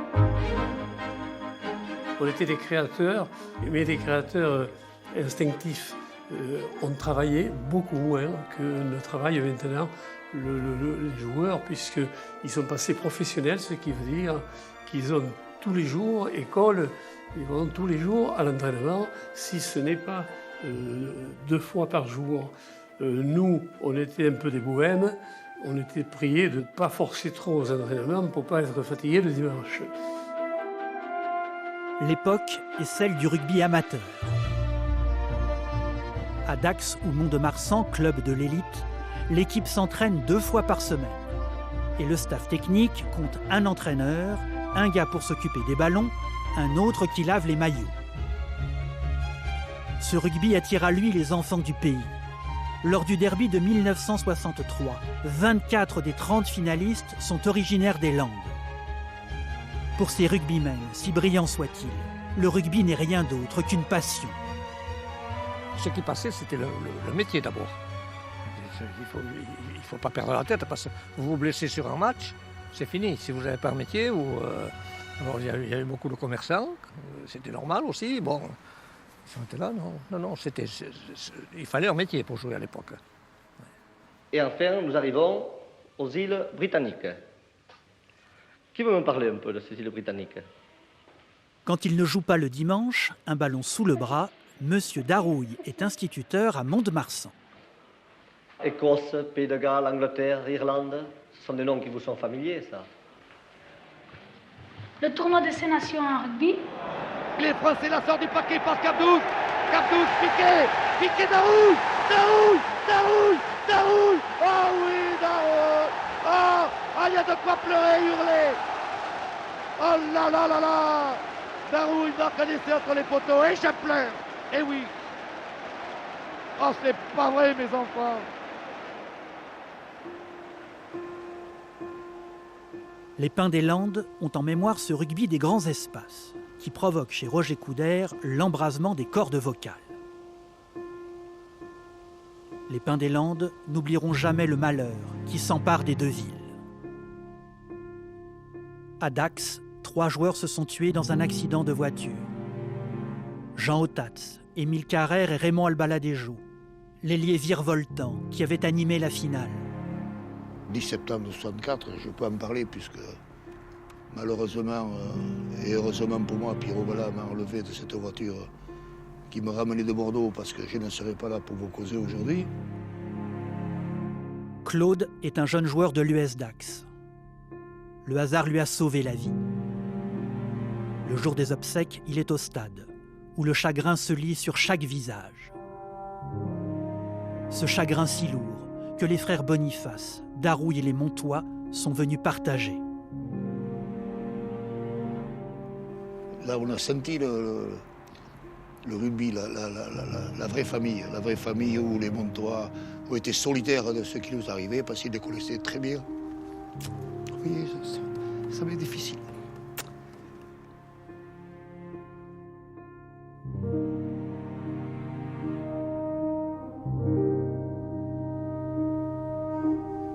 H: On était des créateurs, mais des créateurs instinctifs. On travaillait beaucoup moins que ne travaillent maintenant les joueurs, puisqu'ils sont passés professionnels, ce qui veut dire qu'ils ont tous les jours école, ils vont tous les jours à l'entraînement, si ce n'est pas 2 fois par jour. Nous, on était un peu des bohèmes, on était priés de ne pas forcer trop aux entraînements pour ne pas être fatigués le dimanche.
B: L'époque est celle du rugby amateur. À Dax ou Mont-de-Marsan, club de l'élite, l'équipe s'entraîne 2 fois par semaine. Et le staff technique compte un entraîneur, un gars pour s'occuper des ballons, un autre qui lave les maillots. Ce rugby attire à lui les enfants du pays. Lors du derby de 1963, 24 des 30 finalistes sont originaires des Landes. Pour ces rugbymen, si brillants soient-ils, le rugby n'est rien d'autre qu'une passion.
I: Ce qui passait, c'était le métier d'abord. Il ne faut pas perdre la tête, parce que vous vous blessez sur un match, c'est fini. Si vous n'avez pas un métier, alors il y avait beaucoup de commerçants, c'était normal aussi. Bon, ils étaient là, non, il fallait un métier pour jouer à l'époque.
G: Et enfin, nous arrivons aux îles Britanniques. Qui veut me parler un peu de ces îles Britanniques?
B: Quand il ne joue pas le dimanche, un ballon sous le bras, Monsieur Darouille est instituteur à Mont-de-Marsan.
G: Écosse, Pays de Galles, Angleterre, Irlande, ce sont des noms qui vous sont familiers, ça.
R: Le tournoi des 6 nations en rugby.
A: Les Français la sortent du paquet par Cabdouz. Cabdouz, Piqué Darouille Darouille! Darouille! Oh oui, Darouille! Oh, il y a de quoi pleurer, hurler! Oh là là là là! Darouille marque un essai entre les poteaux et je pleure! Eh oui! Oh, c'est pas vrai, mes enfants!
B: Les Pins des Landes ont en mémoire ce rugby des grands espaces qui provoque chez Roger Coudert l'embrasement des cordes vocales. Les Pins des Landes n'oublieront jamais le malheur qui s'empare des deux villes. À Dax, 3 joueurs se sont tués dans un accident de voiture. Jean Otatz, Émile Carrère et Raymond Albaladejo, l'ailier virevoltant qui avait animé la finale.
D: 10 septembre 1964, je peux en parler puisque malheureusement et heureusement pour moi, Pierrot Bala m'a enlevé de cette voiture qui me ramenait de Bordeaux parce que je ne serais pas là pour vous causer aujourd'hui.
B: Claude est un jeune joueur de l'US Dax. Le hasard lui a sauvé la vie. Le jour des obsèques, il est au stade, où le chagrin se lit sur chaque visage. Ce chagrin si lourd que les frères Boniface, Darouille et les Montois sont venus partager.
D: Là, on a senti le rugby, la vraie famille où les Montois ont été solidaires de ce qui nous arrivait parce qu'ils les connaissaient très bien. Oui, ça m'est difficile.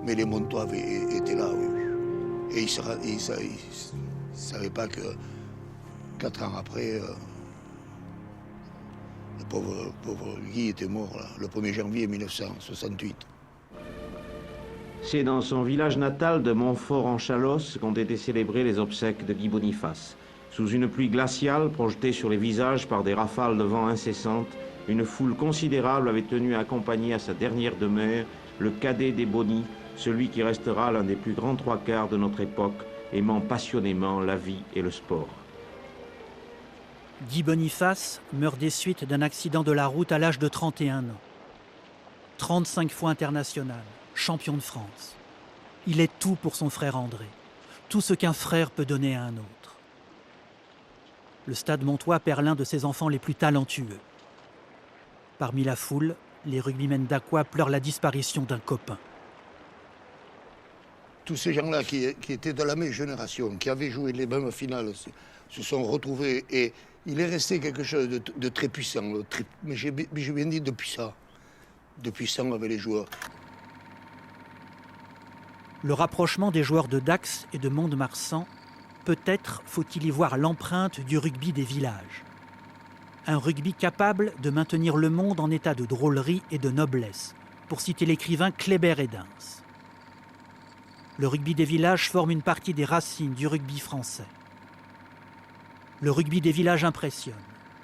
D: Mais les Montois étaient là, oui. Et ils ne savaient pas que 4 ans après, le pauvre Guy était mort, là, le 1er janvier 1968.
J: C'est dans son village natal de Montfort-en-Chalosse qu'ont été célébrées les obsèques de Guy Boniface. Sous une pluie glaciale projetée sur les visages par des rafales de vent incessantes, une foule considérable avait tenu à accompagner à sa dernière demeure le cadet des Bonis, celui qui restera l'un des plus grands 3/4 de notre époque, aimant passionnément la vie et le sport.
B: Guy Boniface meurt des suites d'un accident de la route à l'âge de 31 ans. 35 fois international, champion de France. Il est tout pour son frère André, tout ce qu'un frère peut donner à un autre. Le Stade Montois perd l'un de ses enfants les plus talentueux. Parmi la foule, les rugbymen d'Aqua pleurent la disparition d'un copain.
D: Tous ces gens-là qui étaient de la même génération, qui avaient joué les mêmes finales, se sont retrouvés et il est resté quelque chose de très puissant. Mais j'ai bien dit de puissant avec les joueurs.
B: Le rapprochement des joueurs de Dax et de Mont-de-Marsan, peut-être faut-il y voir l'empreinte du rugby des villages. Un rugby capable de maintenir le monde en état de drôlerie et de noblesse, pour citer l'écrivain Kléber Edens. Le rugby des villages forme une partie des racines du rugby français. Le rugby des villages impressionne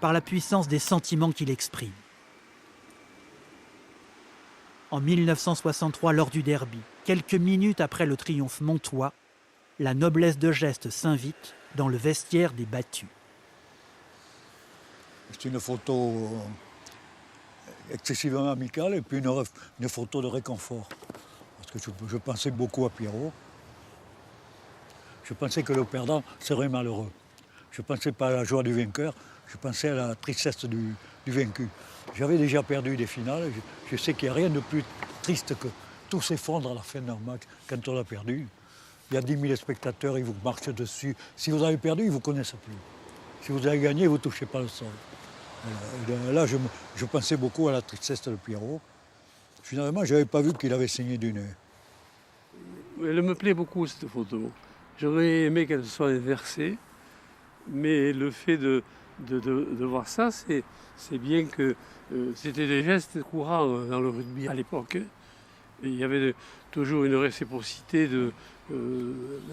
B: par la puissance des sentiments qu'il exprime. En 1963, lors du derby, quelques minutes après le triomphe montois, la noblesse de geste s'invite dans le vestiaire des battus.
K: C'est une photo excessivement amicale et puis une photo de réconfort. Parce que je pensais beaucoup à Pierrot. Je pensais que le perdant serait malheureux. Je ne pensais pas à la joie du vainqueur, je pensais à la tristesse du vaincu. J'avais déjà perdu des finales, je sais qu'il n'y a rien de plus triste que tout s'effondre à la fin d'un match quand on a perdu. Il y a 10 000 spectateurs, ils vous marchent dessus. Si vous avez perdu, ils ne vous connaissent plus. Si vous avez gagné, vous ne touchez pas le sol. Là, je pensais beaucoup à la tristesse de Pierrot. Finalement, je n'avais pas vu qu'il avait saigné du nez.
H: Elle me plaît beaucoup, cette photo. J'aurais aimé qu'elle soit inversée, mais le fait de voir ça, c'est bien que c'était des gestes courants dans le rugby à l'époque. Il y avait toujours une réciprocité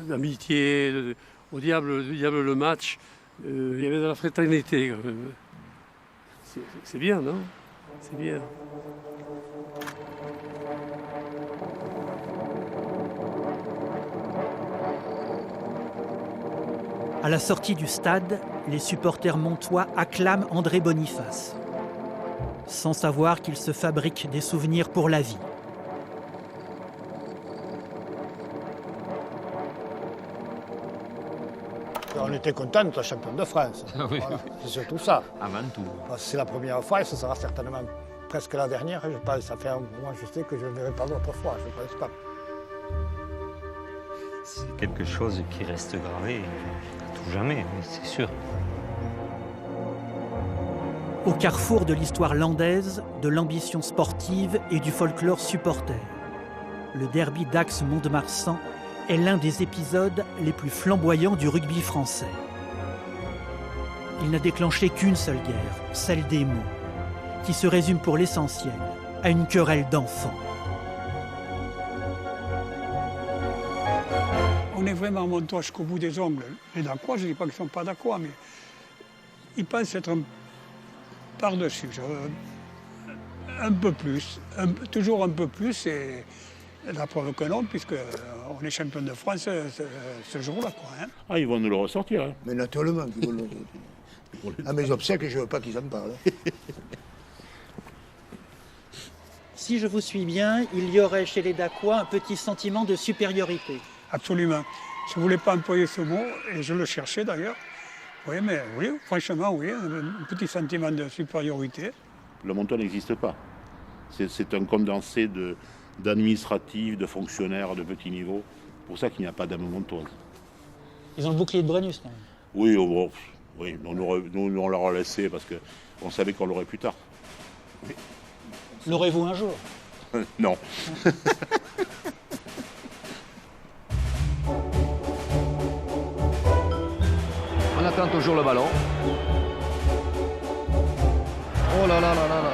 H: d'amitié, au diable le match. Il y avait de la fraternité quand même. C'est bien, non? C'est bien.
B: À la sortie du stade, les supporters montois acclament André Boniface. sans savoir qu'ils se fabriquent des souvenirs pour la vie.
P: On était contents d'être champion de France.
E: Oui,
P: voilà. C'est surtout ça.
E: Avant tout.
P: C'est la première fois et ce sera certainement presque la dernière. Je pense. Ça fait un moment, je sais que je ne verrai pas d'autre fois, je ne pense pas.
E: C'est quelque chose qui reste gravé à tout jamais, c'est sûr.
B: Au carrefour de l'histoire landaise, de l'ambition sportive et du folklore supporter, le derby d'Ax-Mont-de-Marsan est l'un des épisodes les plus flamboyants du rugby français. Il n'a déclenché qu'une seule guerre, celle des mots, qui se résume pour l'essentiel à une querelle d'enfants.
C: On est vraiment monté jusqu'au bout des ongles. Les Dacquois, je ne dis pas qu'ils ne sont pas Dacquois, mais ils pensent être par-dessus. Un peu plus, toujours un peu plus, et la preuve que non, puisqu'on est champion de France ce jour-là. Hein.
F: Ah, ils vont nous le ressortir. Hein.
D: Mais naturellement qu'ils vont le ressortir. À mes obsèques, je ne veux pas qu'ils en parlent.
B: Si je vous suis bien, il y aurait chez les Dacquois un petit sentiment de supériorité.
C: Absolument. Je ne voulais pas employer ce mot, et je le cherchais d'ailleurs. Oui, mais oui, franchement, oui, un petit sentiment de supériorité.
F: Le Montois n'existe pas. C'est un condensé d'administratifs, de fonctionnaires de petit niveau. C'est pour ça qu'il n'y a pas d'âme montoise.
B: Ils ont le bouclier de Brennus, quand même.
F: Oui, oui, nous on leur a laissé parce qu'on savait qu'on l'aurait plus tard. Oui.
B: L'aurez-vous un jour?
F: Non.
A: On attend toujours le ballon. Oh là là là là là là.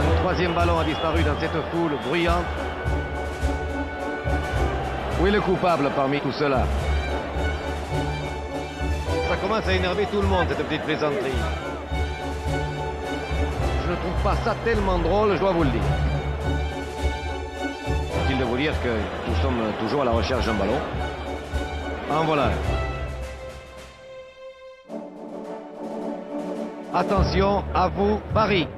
A: Un troisième ballon a disparu dans cette foule bruyante. Où est le coupable parmi tout cela? Ça commence à énerver tout le monde, cette petite plaisanterie. Je ne trouve pas ça tellement drôle, je dois vous le dire. Faut-il de vous dire que nous sommes toujours à la recherche d'un ballon? En voilà. Attention, à vous, Paris.